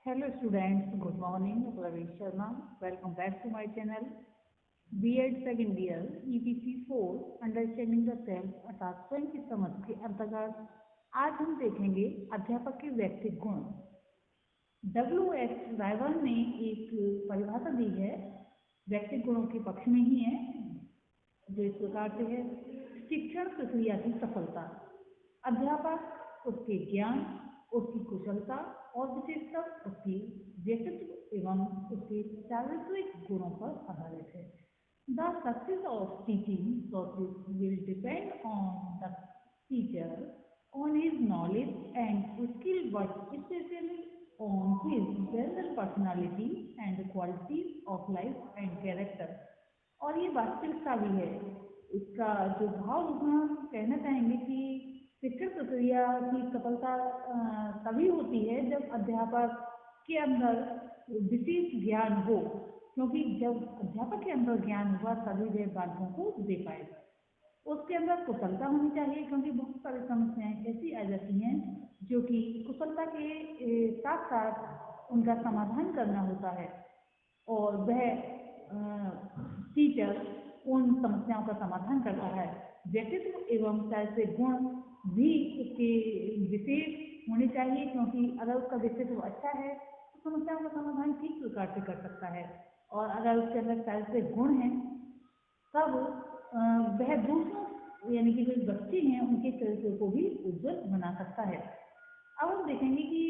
Hello students, good morning. Ravi Sharma. Welcome back to my channel. B.Ed second year EPC 4 Understanding the Self अर्थात स्वयं की समझ के अंतर्गत आज हम देखेंगे अध्यापक के व्यक्तिगत गुण। W.X. रायवन ने एक परिभाषा दी है, व्यक्तिगत गुणों के पक्ष में ही है, जो इस प्रकार से है। शिक्षण प्रक्रिया की सफलता, अध्यापक उसके ज्ञान, उसकी कुशलता और विशेषकर उसकी व्यक्तित्व एवं उसके चारित्रिक गुणों पर आधारित है। The success of teaching process will depend on the teacher, on his knowledge and skill, but specially on his general personality and qualities of life and character. और ये वास्तविकता भी है। इसका जो भाव रूप में हम कहना चाहेंगे कि शिक्षण प्रक्रिया की सफलता तभी होती है जब अध्यापक के अंदर विशेष ज्ञान हो, क्योंकि जब अध्यापक के अंदर ज्ञान होगा तभी वह बालकों को दे पाएगा। उसके अंदर कुशलता होनी चाहिए, क्योंकि बहुत सारी समस्याएं ऐसी आ जाती हैं जो कि कुशलता के साथ साथ उनका समाधान करना होता है, और वह टीचर उन समस्याओं का समाधान करता है। व्यक्तित्व एवं चारित्रिक गुण भी उसके विशेष होने चाहिए, क्योंकि अगर उसका व्यक्तित्व अच्छा है तो समस्याओं का समाधान ठीक प्रकार से कर सकता है, और अगर उसके अंदर चारित्रिक गुण हैं तब वह दूसरों यानी कि जो बच्चे हैं उनके चरित्र को भी उज्जवल बना सकता है। अब हम देखेंगे कि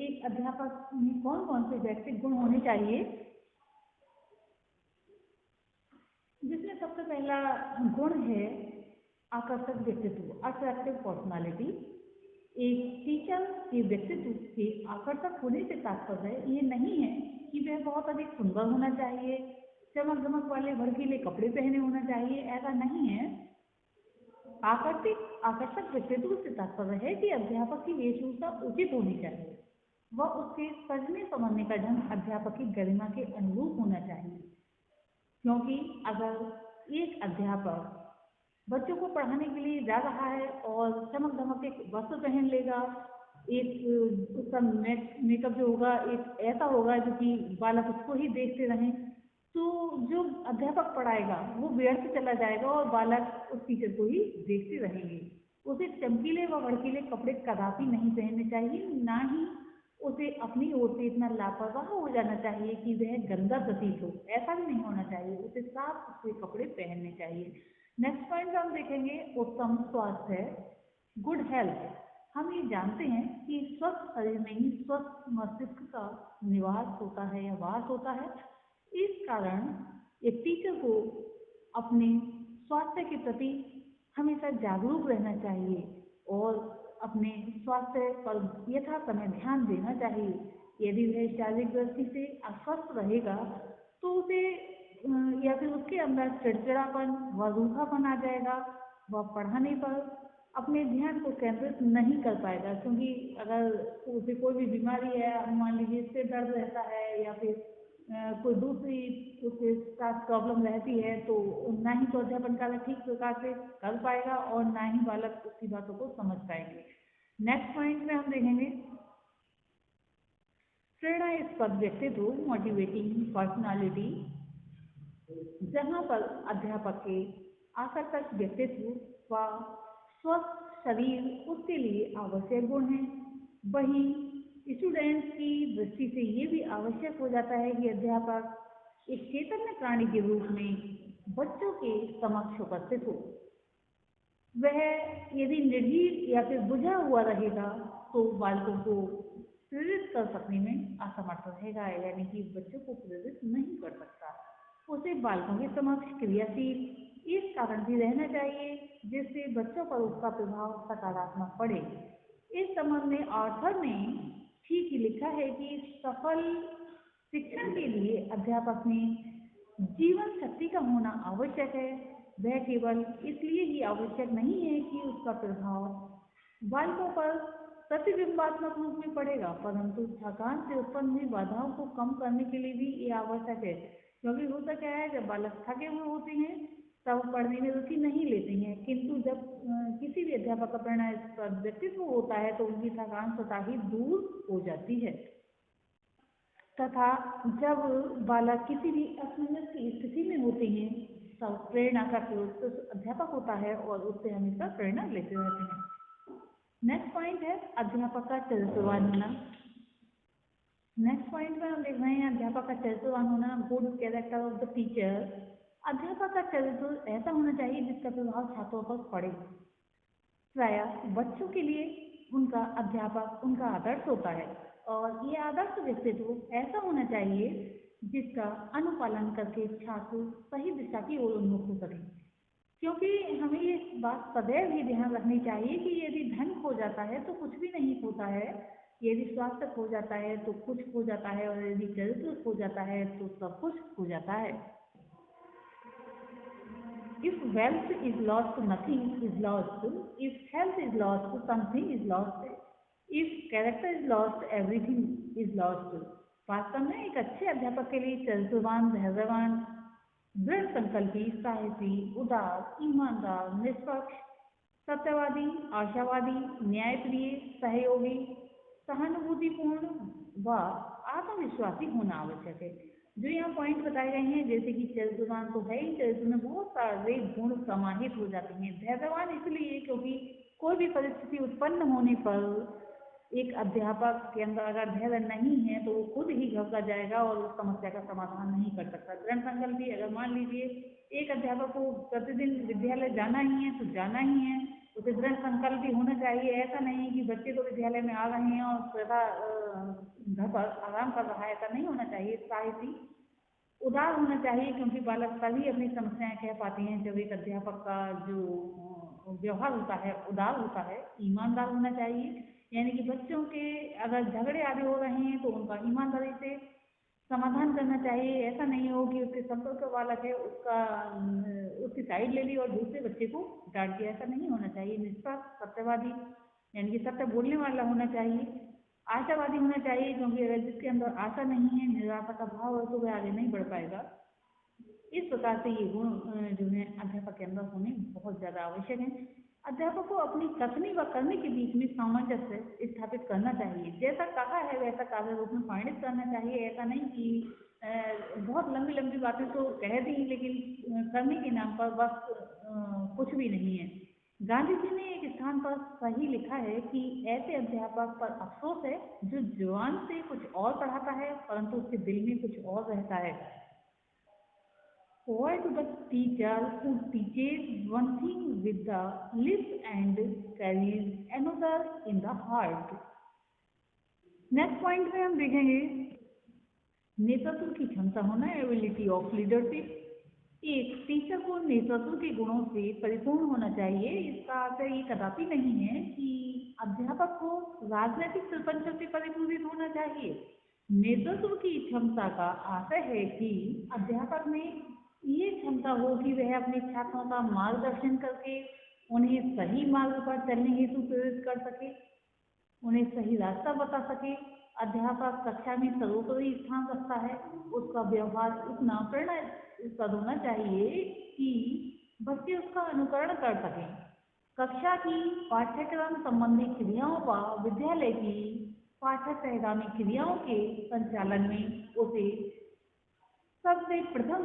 एक अध्यापक में कौन कौन से व्यक्तिगत गुण होने चाहिए, जिसमें सबसे पहला गुण है आकर्षक व्यक्तित्व, अट्रैक्टिव पर्सनालिटी। एक टीचर के व्यक्तित्व के आकर्षक होने से तात्पर्य ये नहीं है कि वह बहुत अधिक सुंदर होना चाहिए, चमक दमक वाले भड़कीले कपड़े पहने होना चाहिए, ऐसा नहीं है। आकर्षक व्यक्तित्व से तात्पर्य है कि अध्यापक की वेशभूषा उचित होनी चाहिए, वह उसके सजने संवरने का ढंग अध्यापक की गरिमा के अनुरूप होना चाहिए। क्योंकि अगर एक अध्यापक बच्चों को पढ़ाने के लिए जा रहा है और चमक दमक के वस्त्र पहन लेगा, एक उसका मेकअप जो होगा एक ऐसा होगा जो कि बालक उसको ही देखते रहें, तो जो अध्यापक पढ़ाएगा वो व्यर्थ चला जाएगा और बालक उस टीचर को ही देखते रहेंगे। उसे चमकीले व भड़कीले कपड़े कदापि नहीं पहनने चाहिए, ना ही उसे अपनी ओर से इतना लापरवाह हो जाना चाहिए कि वह गंदा प्रतीत हो, ऐसा भी नहीं होना चाहिए। उसे साफ सुथरे कपड़े पहनने चाहिए। नेक्स्ट पॉइंट हम देखेंगे उत्तम स्वास्थ्य, गुड हेल्थ। हम ये जानते हैं कि स्वस्थ शरीर में ही स्वस्थ मस्तिष्क का निवास होता है या वास होता है। इस कारण एक टीचर को अपने स्वास्थ्य के प्रति हमेशा जागरूक रहना चाहिए और अपने स्वास्थ्य पर यथा समय ध्यान देना चाहिए। यदि वह शारीरिक दृष्टि से अस्वस्थ रहेगा तो उसे या फिर उसके अंदर चिड़चिड़ापन व रूखापन आ जाएगा, वह पढ़ाने पर अपने ध्यान को केंद्रित नहीं कर पाएगा। क्योंकि अगर उसे कोई भी बीमारी है, मान लीजिए सिर दर्द रहता है या फिर कोई दूसरी उसके साथ प्रॉब्लम रहती है, तो ना ही तो अध्यापन कार्य ठीक प्रकार से कर पाएगा और ना ही बालक उसकी बातों को समझ पाएंगे। नेक्स्ट पॉइंट में हम देखेंगे प्रेरणास्पद व्यक्तित्व, मोटिवेटिंग पर्सनालिटी। जहाँ पर अध्यापक के आकर्षक व्यक्तित्व व स्वस्थ शरीर उसके लिए आवश्यक गुण हैं, वहीं स्टूडेंट्स की दृष्टि से ये भी आवश्यक हो जाता है कि अध्यापक एक चैतन्य प्राणी के रूप में बच्चों के समक्ष उपस्थित हो। वह यदि निर्जीव या फिर बुझा हुआ रहेगा तो बालकों को प्रेरित कर सकने में असमर्थ रहेगा, यानी कि बच्चों को प्रेरित नहीं कर सकता। उसे बालकों के समक्ष क्रियाशील इस कारण भी रहना चाहिए जिससे बच्चों पर उसका प्रभाव सकारात्मक पड़े। इस संबंध में ऑथर ने ठीक ही लिखा है कि सफल शिक्षण के लिए अध्यापक में जीवन शक्ति का होना आवश्यक है। वह केवल इसलिए ही आवश्यक नहीं है कि उसका प्रभाव बालकों पर प्रतिबिंबात्मक रूप में पड़ेगा, परंतु थकान से उत्पन्न हुई बाधाओं को कम करने के लिए भी ये आवश्यक है। क्योंकि होता क्या है, जब बालक थके हुए होते हैं तब पढ़ने में रुचि नहीं लेते हैं, किंतु जब किसी भी अध्यापक का प्रेरणास्पद व्यक्तित्व होता है तो उनकी थकान स्वतः ही दूर हो जाती है। तथा जब बालक किसी भी असमंजस की स्थिति में होते हैं तब प्रेरणा का स्रोत तो अध्यापक होता है और उससे हमेशा प्रेरणा लेते रहते हैं। नेक्स्ट पॉइंट है अध्यापक का चरित्रवान होना। नेक्स्ट पॉइंट में हम देख रहे हैं अध्यापक का चरित्रवान होना, good character of the teacher. अध्यापक का चरित्र ऐसा होना चाहिए जिसका प्रभाव छात्रों पर पड़े। प्राय बच्चों के लिए उनका अध्यापक उनका आदर्श होता है और ये आदर्श व्यक्तित्व ऐसा होना चाहिए जिसका अनुपालन करके छात्र सही दिशा की ओर उन्मुख हो सके। क्योंकि हमें ये बात सदैव ही ध्यान रखनी चाहिए कि यदि धन खो जाता है तो कुछ भी नहीं खोता है, यदि स्वास्थ्य खो जाता है तो कुछ खो जाता है और यदि चरित्र खो जाता है तो सब कुछ खो जाता है। If wealth is lost, nothing is lost. If health is lost, something is lost. If character is lost, everything is lost. वास्तव में एक अच्छे अध्यापक के लिए चरित्रवान, धैर्यवान, दृढ़ संकल्पी, साहसी, उदार, ईमानदार, निष्पक्ष, सत्यवादी, आशावादी, न्यायप्रिय, सहयोगी, सहानुभूतिपूर्ण व आत्मविश्वासी होना आवश्यक है। जो यहाँ पॉइंट बताए गए हैं जैसे कि चरित्रवान तो है ही, चरित्र में बहुत सारे गुण समाहित हो जाते हैं। धैर्यवान इसलिए क्योंकि कोई भी परिस्थिति उत्पन्न होने पर एक अध्यापक के अंदर अगर धैर्य नहीं है तो वो खुद ही घबरा जाएगा और उस समस्या का समाधान नहीं कर सकता। दृढ़ संकल्पी, अगर मान लीजिए एक अध्यापक को प्रतिदिन विद्यालय जाना ही है तो जाना ही है, उसे दृढ़ संकल्पी होना चाहिए। ऐसा नहीं कि बच्चे को विद्यालय में आ रहे हैं और सदा घर पर आराम कर रहा है, ऐसा नहीं होना चाहिए। साहसी, उदार होना चाहिए क्योंकि बालक तभी अपनी समस्याएं कह पाते हैं जब एक अध्यापक का जो व्यवहार होता है उदार होता है। ईमानदार होना चाहिए, यानी कि बच्चों के अगर झगड़े आदि हो रहे हैं तो उनका ईमानदारी से समाधान करना चाहिए। ऐसा नहीं हो कि उसके संपर्क का बालक है उसकी साइड ले ली और दूसरे बच्चे को डांट दिया, ऐसा नहीं होना चाहिए। निष्पक्ष, सत्यवादी, यानी कि सत्य बोलने वाला होना चाहिए। आशावादी होना चाहिए क्योंकि अगर जिसके अंदर आशा नहीं है, निराशा का भाव है तो वह आगे नहीं बढ़ पाएगा। इस प्रकार से ये गुण जो है अध्यापक के अंदर होने बहुत ज़्यादा आवश्यक है। अध्यापक को अपनी कथनी व करने के बीच में सामंजस्य स्थापित करना चाहिए। जैसा कहा है वैसा कार्य रूप में परिणित करना चाहिए। ऐसा नहीं कि बहुत लंबी लंबी बातें तो कह दी लेकिन करने के नाम पर बस कुछ भी नहीं है। गांधी जी ने एक स्थान पर सही लिखा है कि ऐसे अध्यापक पर अफसोस है जो जुबान से कुछ और पढ़ाता है परंतु उसके दिल में कुछ और रहता है। Why to the teacher who teaches one thing with the lips and carries another in the heart? Next point में हम देखेंगे नेतृत्व की क्षमता होना, एबिलिटी ऑफ लीडरशिप। एक टीचर को नेतृत्व के गुणों से परिपूर्ण होना चाहिए। इसका अर्थ ये कदापि नहीं है कि अध्यापक को राजनीतिक सरपंचों से परिपूरित होना चाहिए। नेतृत्व की क्षमता का आशय है कि अध्यापक में ये क्षमता हो कि वह अपने छात्रों का मार्गदर्शन करके उन्हें सही मार्ग पर चलने हेतु प्रेरित कर सके, उन्हें सही रास्ता बता सके। अध्यापक कक्षा में सर्वोपरि स्थान रखता है, उसका व्यवहार इतना प्रेरणास्पद होना चाहिए कि बच्चे उसका अनुकरण कर सकें। कक्षा की पाठ्यक्रम संबंधी क्रियाओं व विद्यालय की पाठ्यक्रम क्रियाओं के संचालन में उसे सबसे प्रथम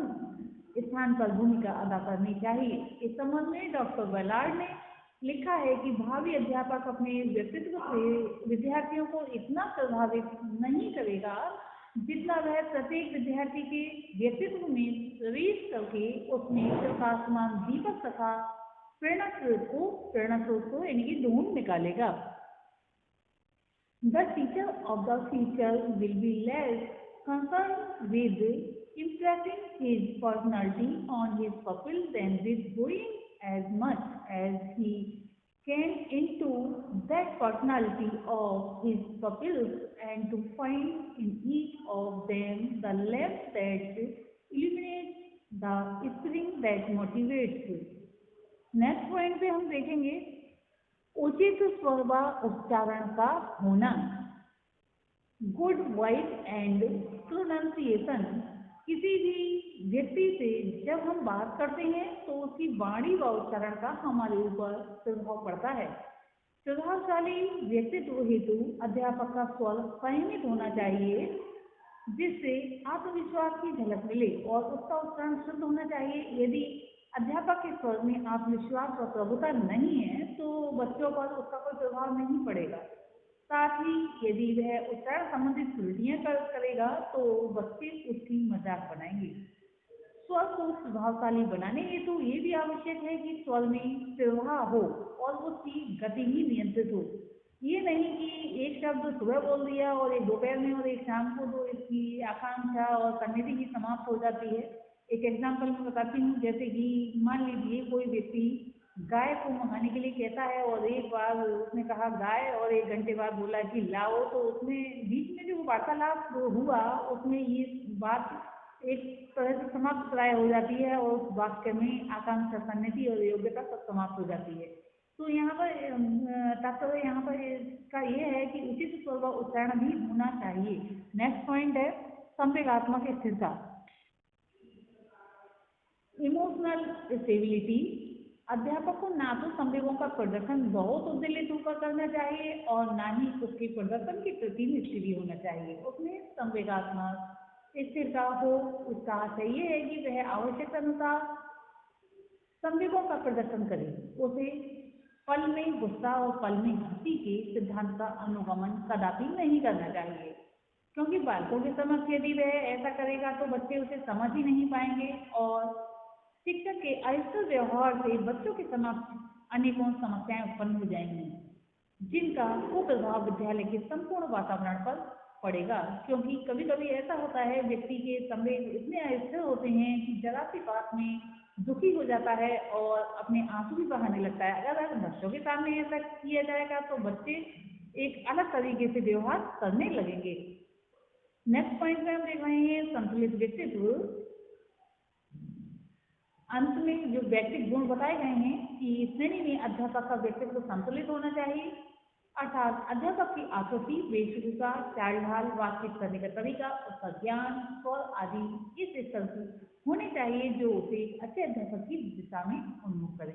स्थान पर भूमिका अदा करनी चाहिए। इस संबंध में डॉक्टर वेलार्ड ने लिखा है कि भावी अध्यापक अपने व्यक्तित्व से विद्यार्थियों को इतना प्रभावित नहीं करेगा जितना वह प्रत्येक विद्यार्थी के व्यक्तित्व में प्रवेश करके उसमें प्रकाशमान दीपक तथा प्रेरणा स्रोत को यानी कि ढूंढ निकालेगा। The teacher of the future will be less concerned with impressing his personality on his pupil than with going as much as he can into that personality of his pupils and to find in each of them the lamp that illuminates, the spring that motivates. Next point पे हम देखेंगे उचित स्वर व उच्चारण का होना, good voice and pronunciation. किसी भी व्यक्ति से जब हम बात करते हैं तो उसकी वाणी व उच्चारण का हमारे ऊपर प्रभाव पड़ता है। प्रभावशाली व्यक्तित्व हेतु अध्यापक का स्वर संयमित होना चाहिए। जिससे आत्मविश्वास की झलक मिले और उसका उच्चारण शुद्ध होना चाहिए। यदि अध्यापक के स्वर में आत्मविश्वास और प्रभुता नहीं है तो बच्चों पर उसका कोई प्रभाव नहीं पड़ेगा। साथ ही यदि वह उच्चारण संबंधित त्रुटियां करेगा तो बच्चे उसकी मजाक बनाएंगे। स्वर को प्रभावशाली बनाने हेतु ये भी आवश्यक है कि स्वर में प्रवाह हो और उसकी गति ही नियंत्रित हो। ये नहीं कि एक शब्द सुबह बोल दिया और एक दोपहर में और एक शाम को, तो इसकी आकांक्षा और सन्निधि ही समाप्त हो जाती है। एक एग्जाम्पल मैं बताती हूँ, जैसे कि मान लीजिए कोई व्यक्ति गाय को मंगाने के लिए कहता है और एक बार उसने कहा गाय और 1 घंटे बाद बोला कि लाओ, तो उसमें बीच में जो वार्तालाप हुआ उसमें ये बात एक तरह से समाप्त प्राय हो जाती है और उस वाक्य में आकांक्षा, सन्निधि और योग्यता सब समाप्त हो जाती है। तो यहाँ पर तात्पर्य यहाँ पर इसका ये है कि उचित स्वर व उच्चारण भी होना चाहिए। नेक्स्ट पॉइंट है संवेगात्मक स्थिरता, इमोशनल स्टेबिलिटी। अध्यापक को ना तो संवेगों का प्रदर्शन बहुत उद्वेलित होकर करना चाहिए और ना ही उसके प्रदर्शन के प्रति निष्क्रिय होना चाहिए। उसमें संवेगात्मक स्थिरता हो, इसका अर्थ ये है कि वह आवश्यकता अनुसार संवेगों का प्रदर्शन करे। उसे पल में गुस्सा और पल में हंसी के सिद्धांत का अनुगमन कदापि नहीं करना चाहिए, क्योंकि बालकों के समक्ष यदि वह ऐसा करेगा तो बच्चे उसे समझ ही नहीं पाएंगे और शिक्षक के अहिष्ट व्यवहार से बच्चों के समक्ष अनेकों समस्याएं उत्पन्न हो जाएंगी, जिनका कुप्रभाव विद्यालय के संपूर्ण वातावरण पर पड़ेगा। क्योंकि कभी कभी ऐसा होता है, व्यक्ति के संवेग इतने अस्थिर होते हैं कि जरा सी बात में दुखी हो जाता है और अपने आंसू भी बहाने लगता है। अगर बच्चों के सामने ऐसा किया जाएगा तो बच्चे एक अलग तरीके से व्यवहार करने लगेंगे। नेक्स्ट पॉइंट में हम देख रहे हैं संतुलित व्यक्तित्व। अंत में जो व्यक्तिगत गुण बताए गए हैं कि श्रेणी में अध्यापक का व्यक्तित्व संतुलित होना चाहिए, अर्थात अध्यापक की आकृति, वेशभूषा, चाल ढाल, बातचीत करने का तरीका, उसका ज्ञान, स्वर आदि इस स्तर की होने चाहिए जो उसे अच्छे अध्यापक की दिशा में उन्मुख करे।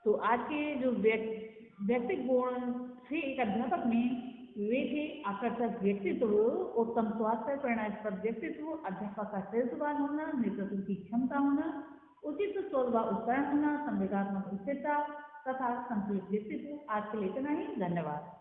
तो आज के जो व्यक्तिगत गुण थे एक अध्यापक में, वे थे आकर्षक व्यक्तित्व, उत्तम स्वास्थ्य, प्रेरणास्पद व्यक्तित्व, अध्यापक का चरित्रवान होना, नेतृत्व की क्षमता होना, उचित स्वर व उच्चारण होना, संवेगात्मक स्थिरता तथा संतुलित व्यक्तित्व। आज के लिए इतना ही, धन्यवाद।